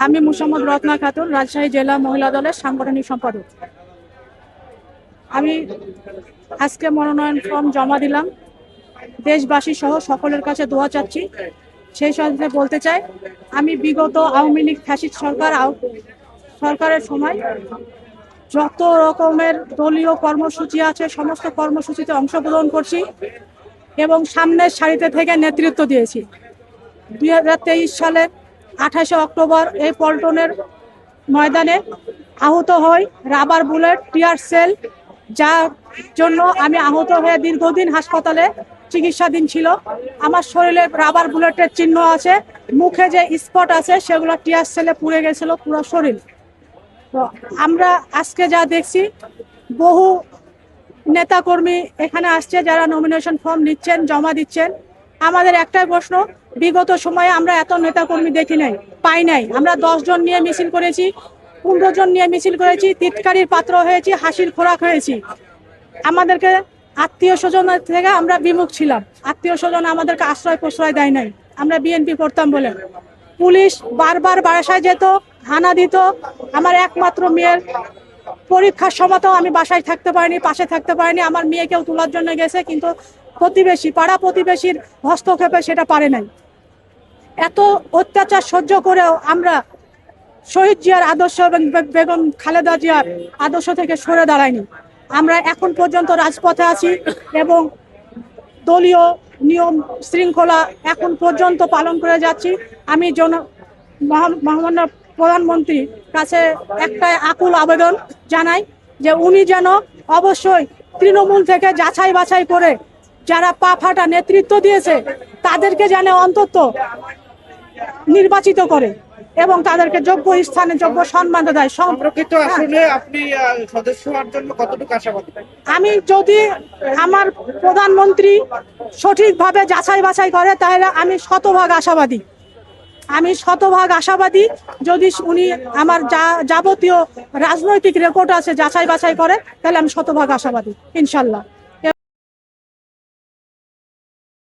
আমি মুসাম্মদ রত্না খাতুন, রাজশাহী জেলা মহিলা দলের সাংগঠনিক সম্পাদক। আমি আজকে মনোনয়ন ফর্ম জমা দিলাম। দেশবাসী সহ সকলের কাছে দোয়া চাচ্ছি। সেই সাথে বলতে চাই, আমি বিগত আওয়ামী লীগ ফ্যাসিস্ট সরকারের সময় যত রকমের দলীয় কর্মসূচি আছে সমস্ত কর্মসূচিতে অংশগ্রহণ করছি এবং সামনের সারিতে থেকে নেতৃত্ব দিয়েছি। 2023 সালে 28 অক্টোবর এই পল্টনের ময়দানে আহত হই রাবার বুলেট, টিয়ার সেল, যার জন্য আমি আহত হয়ে দীর্ঘদিন হাসপাতালে চিকিৎসাধীন ছিল। আমার শরীরে রাবার বুলেটের চিহ্ন আছে, মুখে যে স্পট আছে সেগুলো টিয়ার সেলে পুড়ে গেছিল পুরো শরীর। তো আমরা আজকে যা দেখছি, বহু নেতাকর্মী এখানে আসছে যারা নমিনেশন ফর্ম নিচ্ছেন, জমা দিচ্ছেন। আমাদের একটাই প্রশ্ন, বিগত সময়ে আমরা এত নেতাকর্মী দেখি নাই, পাই নাই। আমরা 10 জন নিয়ে মিছিল করেছি, 15 জন নিয়ে মিছিল করেছি, তিতকারির পাত্র হয়েছি, হাসির খোরাক হয়েছি। আমাদেরকে আত্মীয় স্বজন থেকে আমরা বিমুখ ছিলাম, আত্মীয় স্বজন আমাদেরকে আশ্রয় প্রশ্রয় দেয় নাই। আমরা বিএনপি করতাম বলে পুলিশ বারবার বাসায় যেত, হানা দিত। আমার একমাত্র মেয়ের পরীক্ষার সময়তেও আমি বাসায় থাকতে পারিনি, পাশে থাকতে পারিনি। আমার মেয়েকেও তোলার জন্য গেছে, কিন্তু প্রতিবেশী, পাড়া প্রতিবেশীর হস্তক্ষেপে সেটা পারে নাই। এত অত্যাচার সহ্য করেও আমরা শহীদ জিয়ার আদর্শ এবং বেগম খালেদা জিয়ার আদর্শ থেকে সরে দাঁড়াইনি। আমরা এখন পর্যন্ত রাজপথে আছি এবং দলীয় নিয়ম শৃঙ্খলা এখন পর্যন্ত পালন করে যাচ্ছি। আমি মহামান্য প্রধানমন্ত্রীর কাছে একটাই আকুল আবেদন জানাই যে উনি যেন অবশ্যই তৃণমূল থেকে যাচাই বাছাই করে যারা পা ফাটা নেতৃত্ব দিয়েছে তাদেরকে যেন অন্তত নির্বাচিত করে এবং তাদেরকে যোগ্য স্থানে যোগ্য সম্মান দেয়। সংরক্ষিত আসনে আপনি সদস্য হওয়ার জন্য কতটুকু আশাবাদী? আমি যদি আমার প্রধানমন্ত্রী সঠিকভাবে যাচাই বাছাই করে তাহলে আমি শতভাগ আশাবাদী। যদি উনি আমার যাবতীয় রাজনৈতিক রেকর্ড আছে যাচাই বাছাই করে তাহলে আমি শতভাগ আশাবাদী, ইনশাল্লাহ।